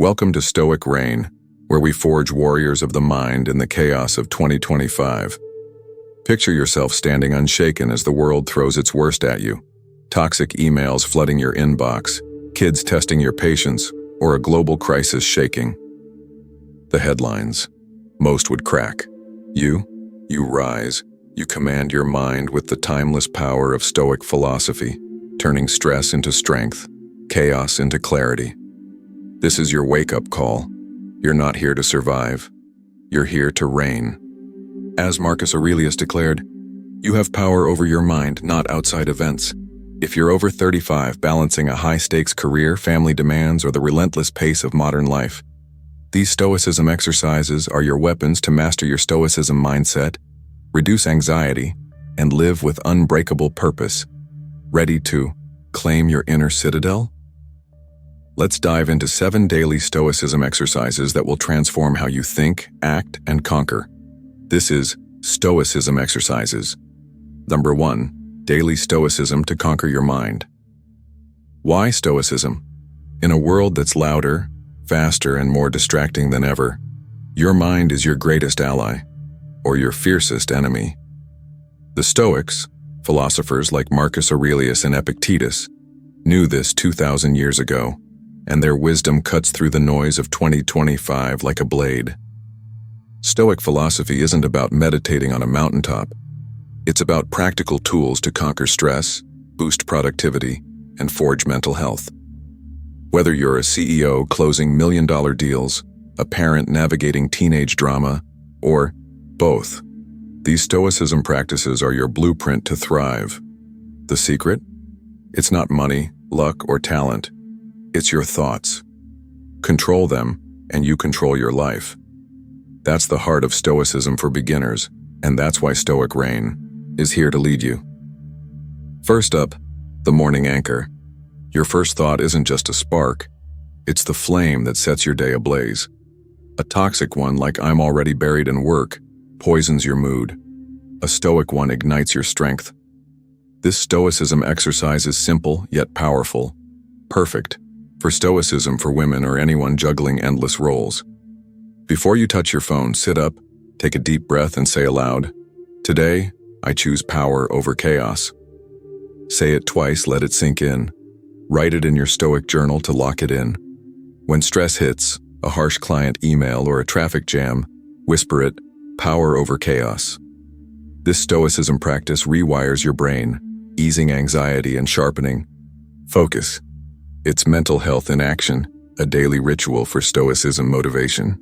Welcome to Stoic Reign, where we forge warriors of the mind in the chaos of 2025. Picture yourself standing unshaken as the world throws its worst at you. Toxic emails flooding your inbox, kids testing your patience, or a global crisis shaking. The headlines. Most would crack. You rise. You command your mind with the timeless power of Stoic philosophy, turning stress into strength, chaos into clarity. This is your wake-up call. You're not here to survive. You're here to reign. As Marcus Aurelius declared, you have power over your mind, not outside events. If you're over 35, balancing a high-stakes career, family demands, or the relentless pace of modern life, these Stoicism exercises are your weapons to master your Stoicism mindset, reduce anxiety, and live with unbreakable purpose. Ready to claim your inner citadel? Let's dive into 7 daily Stoicism exercises that will transform how you think, act, and conquer. This is Stoicism Exercises. Number 1. Daily Stoicism to conquer your mind. Why Stoicism? In a world that's louder, faster, and more distracting than ever, your mind is your greatest ally, or your fiercest enemy. The Stoics, philosophers like Marcus Aurelius and Epictetus, knew this 2,000 years ago, and their wisdom cuts through the noise of 2025 like a blade. Stoic philosophy isn't about meditating on a mountaintop. It's about practical tools to conquer stress, boost productivity, and forge mental health. Whether you're a CEO closing million-dollar deals, a parent navigating teenage drama, or both, these Stoicism practices are your blueprint to thrive. The secret? It's not money, luck, or talent. It's your thoughts. Control them, and you control your life. That's the heart of Stoicism for beginners, and that's why Stoic Reign is here to lead you. First up, the morning anchor. Your first thought isn't just a spark, it's the flame that sets your day ablaze. A toxic one, like "I'm already buried in work," poisons your mood. A Stoic one ignites your strength. This Stoicism exercise is simple yet powerful, perfect for Stoicism for women or anyone juggling endless roles. Before you touch your phone, sit up, take a deep breath, and say aloud, "Today, I choose power over chaos." Say it twice, let it sink in. Write it in your Stoic journal to lock it in. When stress hits, a harsh client email or a traffic jam, whisper it, "Power over chaos." This Stoicism practice rewires your brain, easing anxiety and sharpening focus. It's mental health in action, a daily ritual for Stoicism motivation.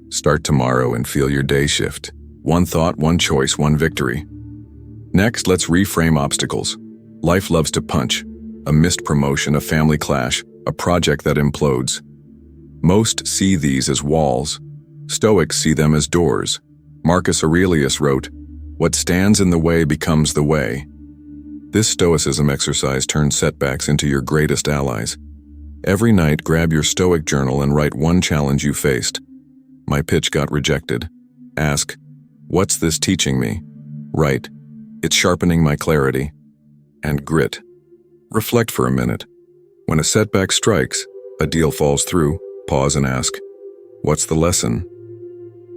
Start tomorrow and feel your day shift. One thought, one choice, one victory. Next, let's reframe obstacles. Life loves to punch. A missed promotion, a family clash, a project that implodes. Most see these as walls. Stoics see them as doors. Marcus Aurelius wrote, "What stands in the way becomes the way." This Stoicism exercise turns setbacks into your greatest allies. Every night, grab your Stoic journal and write one challenge you faced. "My pitch got rejected." Ask, "What's this teaching me?" Write, "It's sharpening my clarity." And grit. Reflect for a minute. When a setback strikes, a deal falls through, pause and ask, "What's the lesson?"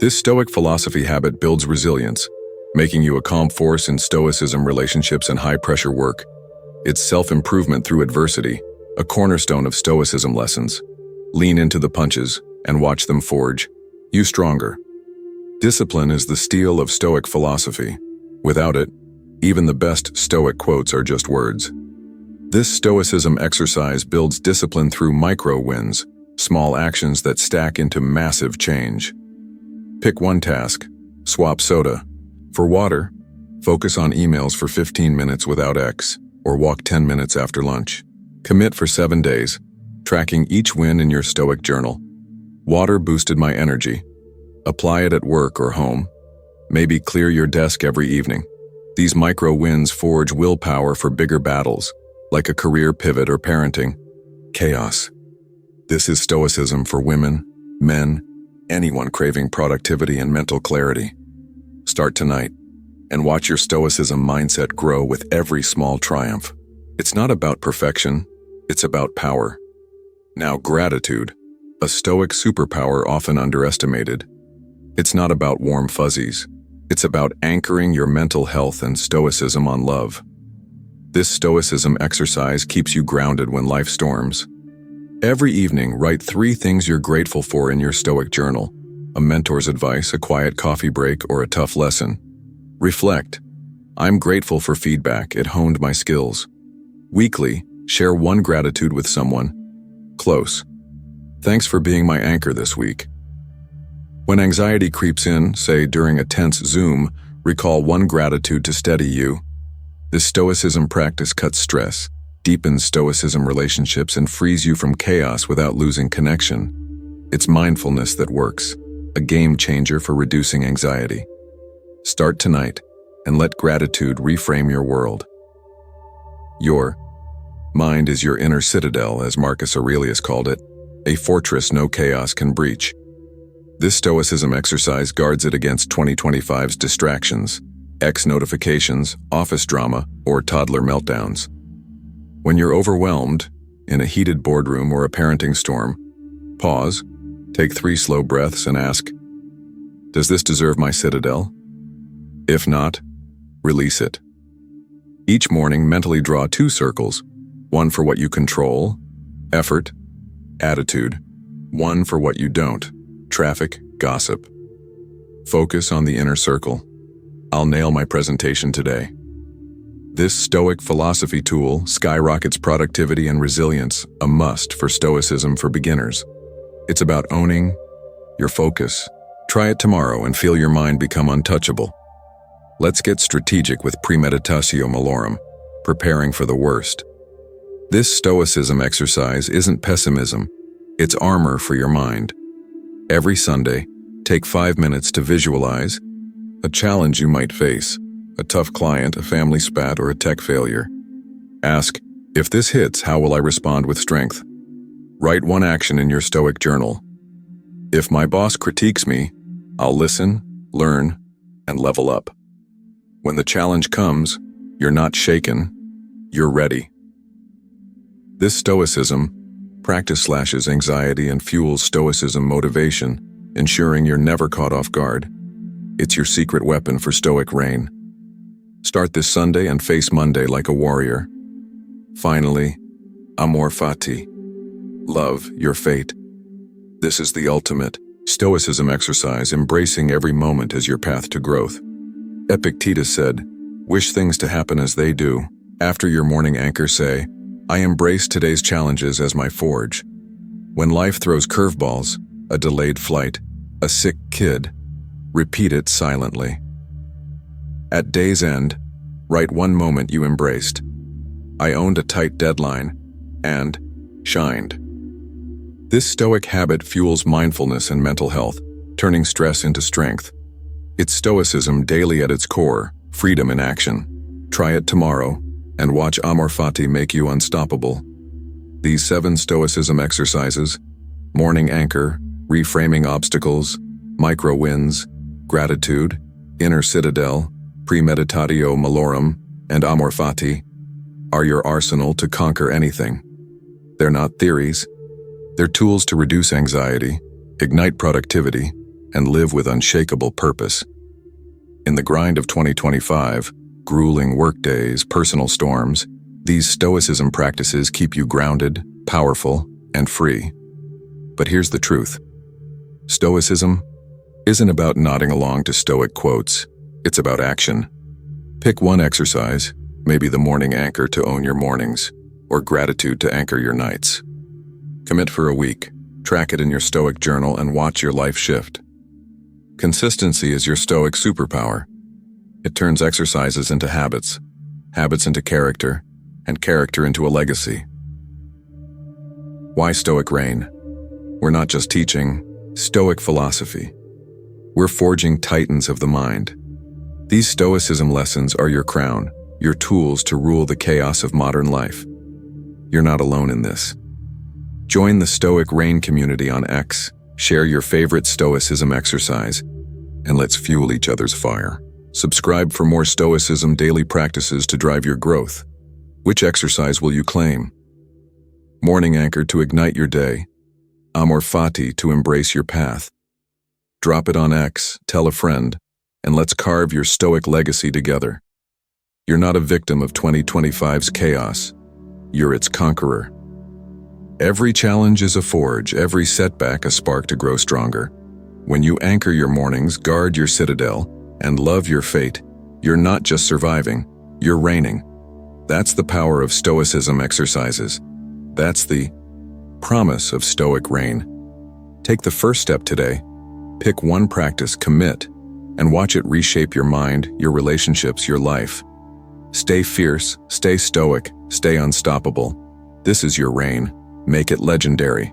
This Stoic philosophy habit builds resilience, making you a calm force in Stoicism relationships and high-pressure work. It's self-improvement through adversity, a cornerstone of Stoicism lessons. Lean into the punches and watch them forge you stronger. Discipline is the steel of Stoic philosophy. Without it, even the best Stoic quotes are just words. This Stoicism exercise builds discipline through micro-wins, small actions that stack into massive change. Pick one task. Swap soda for water. Focus on emails for 15 minutes without X, or walk 10 minutes after lunch. Commit for 7 days, tracking each win in your Stoic journal. Water boosted my energy. Apply it at work or home. Maybe clear your desk every evening. These micro-wins forge willpower for bigger battles, like a career pivot or parenting. Chaos. This is Stoicism for women, men, anyone craving productivity and mental clarity. Start tonight, and watch your Stoicism mindset grow with every small triumph. It's not about perfection, it's about power. Now, gratitude. a Stoic superpower often underestimated. It's not about warm fuzzies. It's about anchoring your mental health and Stoicism on love. This Stoicism exercise keeps you grounded when life storms. Every evening, write 3 things you're grateful for in your Stoic journal: a mentor's advice, a quiet coffee break, or a tough lesson. Reflect. I'm grateful for feedback, it honed my skills. Weekly, share 1 gratitude with someone close. Thanks for being my anchor this week. When anxiety creeps in, say during a tense Zoom, recall 1 gratitude to steady you. This Stoicism practice cuts stress, deepens Stoicism relationships, and frees you from chaos without losing connection. It's mindfulness that works, a game changer for reducing anxiety. Start tonight and let gratitude reframe your world. Your mind is your inner citadel, as Marcus Aurelius called it, a fortress no chaos can breach. This Stoicism exercise guards it against 2025's distractions, X notifications, office drama, or toddler meltdowns. When you're overwhelmed, in a heated boardroom or a parenting storm, pause, take 3 slow breaths and ask, does this deserve my citadel? If not, release it. Each morning, mentally draw 2 circles, 1 for what you control, effort, attitude, 1 for what you don't, traffic, gossip. Focus on the inner circle. I'll nail my presentation today. This Stoic philosophy tool skyrockets productivity and resilience, a must for Stoicism for beginners. It's about owning your focus. Try it tomorrow and feel your mind become untouchable. Let's get strategic with premeditatio malorum, preparing for the worst. This Stoicism exercise isn't pessimism, it's armor for your mind. Every Sunday, take 5 minutes to visualize a challenge you might face, a tough client, a family spat, or a tech failure. Ask, if this hits, how will I respond with strength? Write 1 action in your Stoic journal. If my boss critiques me, I'll listen, learn, and level up. When the challenge comes, you're not shaken, you're ready. This Stoicism practice slashes anxiety and fuels Stoicism motivation, ensuring you're never caught off guard. It's your secret weapon for Stoic Reign. Start this Sunday and face Monday like a warrior. Finally, amor fati. Love your fate. This is the ultimate Stoicism exercise, embracing every moment as your path to growth. Epictetus said, wish things to happen as they do. After your morning anchor, say, I embrace today's challenges as my forge. When life throws curveballs, a delayed flight, a sick kid, repeat it silently. At day's end, write 1 moment you embraced. I owned a tight deadline and shined. This Stoic habit fuels mindfulness and mental health, turning stress into strength. It's Stoicism daily at its core, freedom in action. Try it tomorrow, and watch amor fati make you unstoppable. These 7 Stoicism exercises, morning anchor, reframing obstacles, micro wins, gratitude, inner citadel, premeditatio malorum, and amor fati, are your arsenal to conquer anything. They're not theories. They're tools to reduce anxiety, ignite productivity, and live with unshakable purpose. In the grind of 2025, grueling workdays, personal storms, these Stoicism practices keep you grounded, powerful, and free. But here's the truth. Stoicism isn't about nodding along to Stoic quotes. It's about action. Pick 1 exercise, maybe the morning anchor to own your mornings, or gratitude to anchor your nights. Commit for a week, track it in your Stoic journal, and watch your life shift. Consistency is your Stoic superpower. It turns exercises into habits, habits into character, and character into a legacy. Why Stoic Reign? We're not just teaching Stoic philosophy. We're forging titans of the mind. These Stoicism lessons are your crown, your tools to rule the chaos of modern life. You're not alone in this. Join the Stoic Reign community on X, share your favorite Stoicism exercise, and let's fuel each other's fire. Subscribe for more Stoicism daily practices to drive your growth. Which exercise will you claim? Morning anchor to ignite your day, amor fati to embrace your path. Drop it on X, tell a friend, and let's carve your Stoic legacy together. You're not a victim of 2025's chaos. You're its conqueror. Every challenge is a forge, every setback a spark to grow stronger. When you anchor your mornings, guard your citadel, and love your fate, you're not just surviving, you're reigning. That's the power of Stoicism Exercises. That's the promise of Stoic Reign. Take the first step today. Pick one practice, commit, and watch it reshape your mind, your relationships, your life. Stay fierce, stay stoic, stay unstoppable. This is your reign. Make it legendary.